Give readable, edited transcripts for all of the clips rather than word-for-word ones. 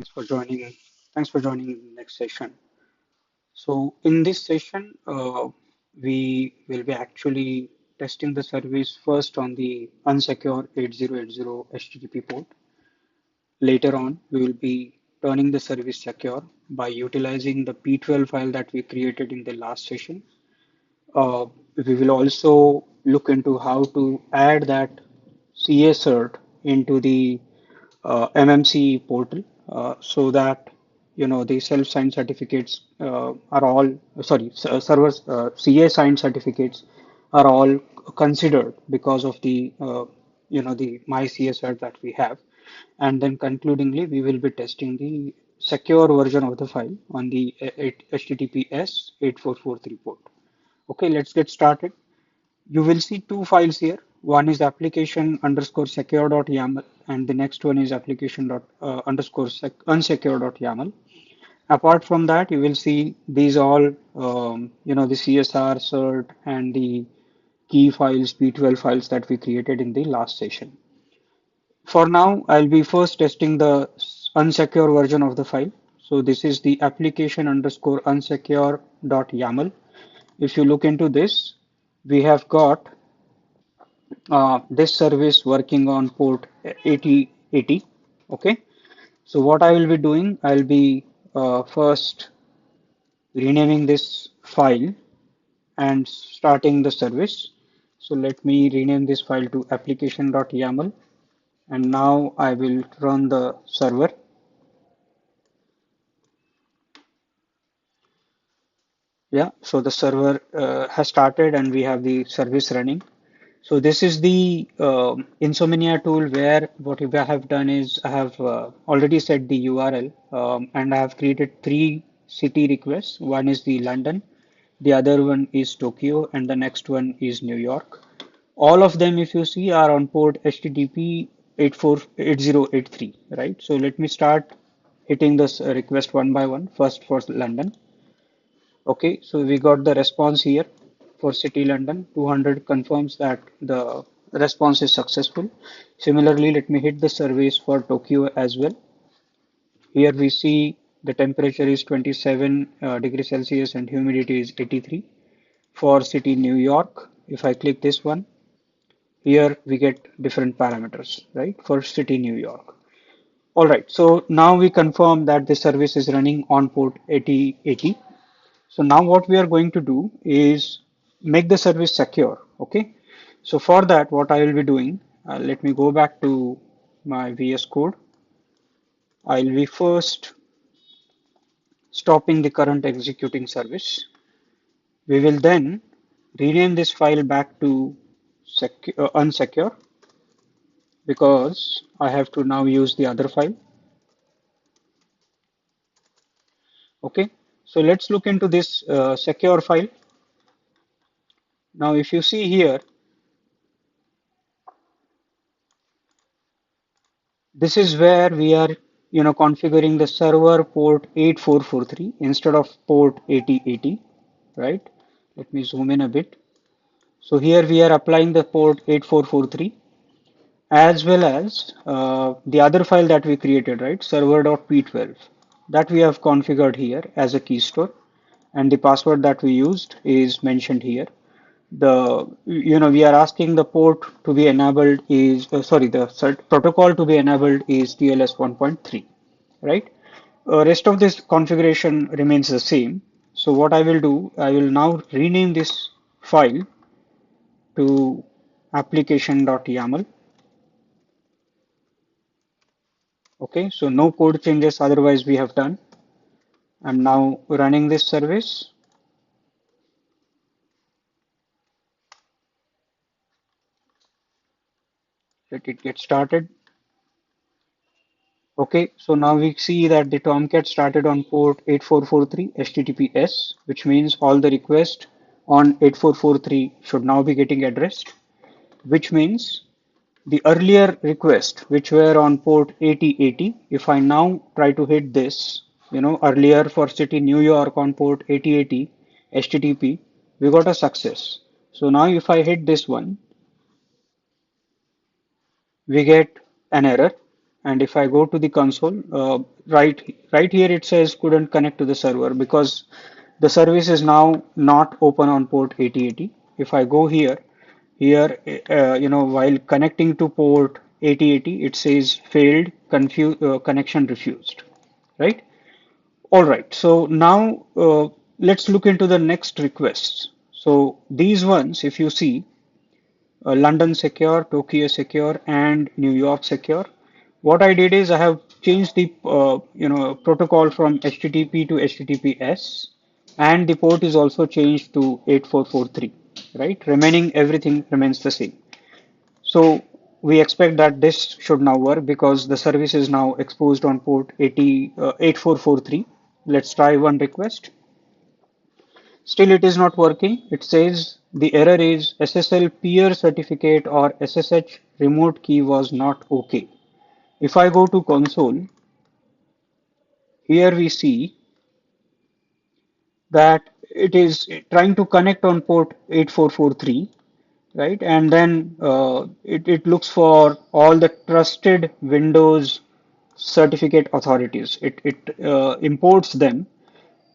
Thanks for joining. Thanks for joining the next session. So in this session, we will be actually testing the service first on the unsecure 8080 HTTP port. Later on, we will be turning the service secure by utilizing the P12 file that we created in the last session. We will also look into how to add that CA cert into the MMC portal so that the self-signed certificates are all servers CA signed certificates are all considered because of the the my CA cert that we have, and then concludingly we will be testing the secure version of the file on the HTTPS 8443 port. Okay, let's get started. You will see two files here. One is application underscore secure.yaml, and the next one is application dot underscore unsecure.yaml. Apart from that, you will see these all, the CSR, cert, and the key files, P12 files that we created in the last session. For now, I'll be first testing the unsecure version of the file. So this is the application underscore unsecure.yaml. If you look into this, we have got this service working on port 8080. Okay, so what I will be doing, I'll be first renaming this file and starting the service. So let me rename this file to application.yaml, and now I will run the server. Yeah, so the server has started and we have the service running. So this is the Insomnia tool where what I have done is I have already set the URL and I have created three city requests. One is the London, the other one is Tokyo, and the next one is New York. All of them, if you see, are on port HTTP 8083, right? So let me start hitting this request one by one. First for London. Okay, so we got the response here for City London. 200 confirms that the response is successful. Similarly, let me hit the service for Tokyo as well. Here we see the temperature is 27 degrees Celsius and humidity is 83. For city New York, if I click this one, here we get different parameters, right? For city New York. All right, so now we confirm that the service is running on port 8080. So now what we are going to do is make the service secure. Okay. So for that, what I will be doing, let me go back to my VS Code. I'll be first stopping the current executing service. We will then rename this file back to unsecure because I have to now use the other file. Okay. So let's look into this secure file. Now, if you see here, this is where we are, configuring the server port 8443 instead of port 8080, right? Let me zoom in a bit. So here we are applying the port 8443 as well as the other file that we created, right? Server.p12 that we have configured here as a key store, and the password that we used is mentioned here. We are asking the port to be enabled is the protocol to be enabled is TLS 1.3, right? Rest of this configuration remains the same. So what I will do, I will now rename this file to application.yaml. Okay, so no code changes otherwise we have done. I'm now running this service. Let it get started. Okay, so now we see that the Tomcat started on port 8443 HTTPS, which means all the requests on 8443 should now be getting addressed, which means the earlier request, which were on port 8080, if I now try to hit this, earlier for city New York on port 8080 HTTP, we got a success. So now if I hit this one, we get an error, And if I go to the console, right here it says couldn't connect to the server because the service is now not open on port 8080. If I go here, while connecting to port 8080, it says failed, connection refused, right? All right. So now let's look into the next requests. So these ones, if you see, London secure, Tokyo secure, and New York secure. What I did is I have changed the protocol from HTTP to HTTPS, and the port is also changed to 8443, right? Remaining everything remains the same. So we expect that this should now work because the service is now exposed on port 8443. Let's try one request. Still, it is not working. It says the error is SSL peer certificate or SSH remote key was not okay. If I go to console, here we see that it is trying to connect on port 8443, right? And then it looks for all the trusted Windows certificate authorities. It imports them,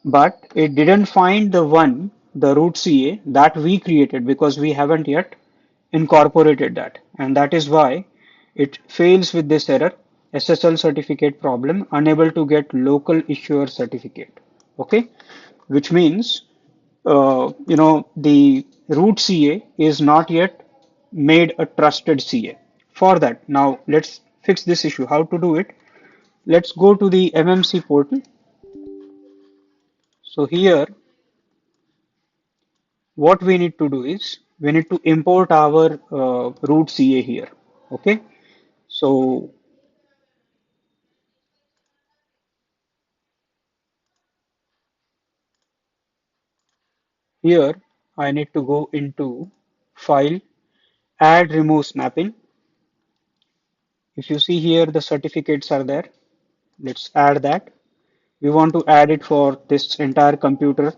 but it didn't find the one, the root CA that we created because we haven't yet incorporated that. And that is why it fails with this error, SSL certificate problem, unable to get local issuer certificate. Okay, which means the root CA is not yet made a trusted CA. For that, now let's fix this issue. How to do it? Let's go to the MMC portal. So here, what we need to do is we need to import our root CA here. Okay, so here I need to go into File, Add Remove Snapping. If you see here, the certificates are there. Let's add that. We want to add it for this entire computer,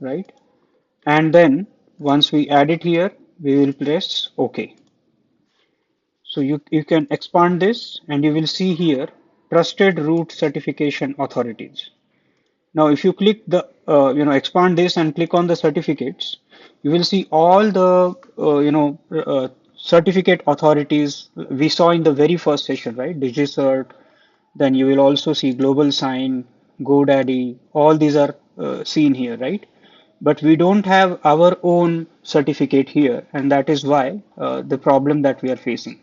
right? And then once we add it here, we will press OK. So you can expand this and you will see here trusted root certification authorities. Now, if you click the, expand this and click on the certificates, you will see all the, certificate authorities we saw in the very first session, right? DigiCert, then you will also see Global Sign, GoDaddy, all these are seen here, right? But we don't have our own certificate here, and that is why the problem that we are facing.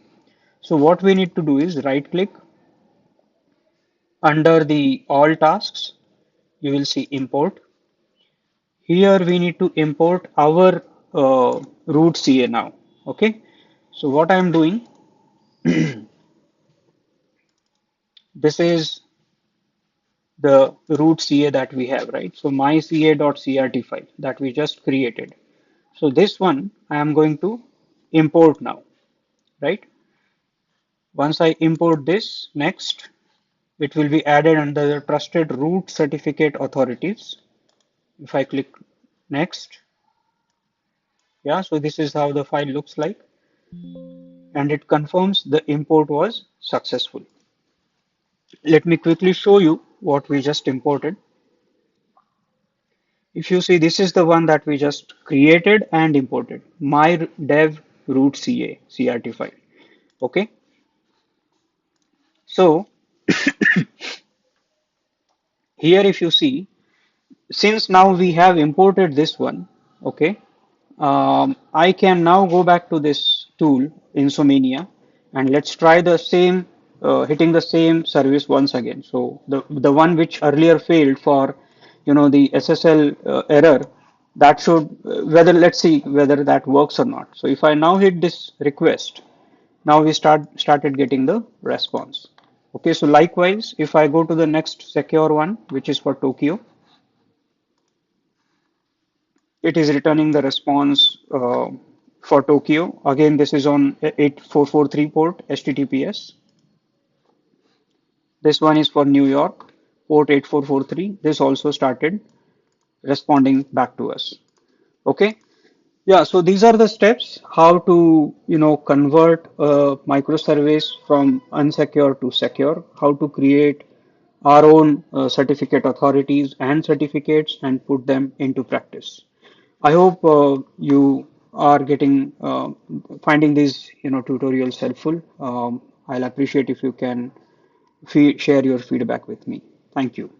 So what we need to do is right click under the all tasks, you will see import. Here we need to import our root CA now. Okay. So what I'm doing, this is the root CA that we have, right? So my ca.crt file that we just created. So this one I am going to import now, right? Once I import this, next, it will be added under the trusted root certificate authorities. If I click next, yeah, so this is how the file looks like, and it confirms the import was successful. Let me quickly show you what we just imported. If you see, this is the one that we just created and imported, my dev root CA CRT file. Okay, so here if you see, since now we have imported this one, okay, I can now go back to this tool, Insomnia, and let's try the same, hitting the same service once again. So the one which earlier failed for, the SSL error, that should, let's see whether that works or not. So if I now hit this request, now we started getting the response. Okay, so likewise, if I go to the next secure one, which is for Tokyo, it is returning the response for Tokyo. Again, this is on 8443 port HTTPS. This one is for New York, port 8443. This also started responding back to us. Okay. Yeah, so these are the steps how to, convert a microservice from unsecure to secure, how to create our own certificate authorities and certificates and put them into practice. I hope you are getting finding these, tutorials helpful. I'll appreciate if you can share your feedback with me. Thank you.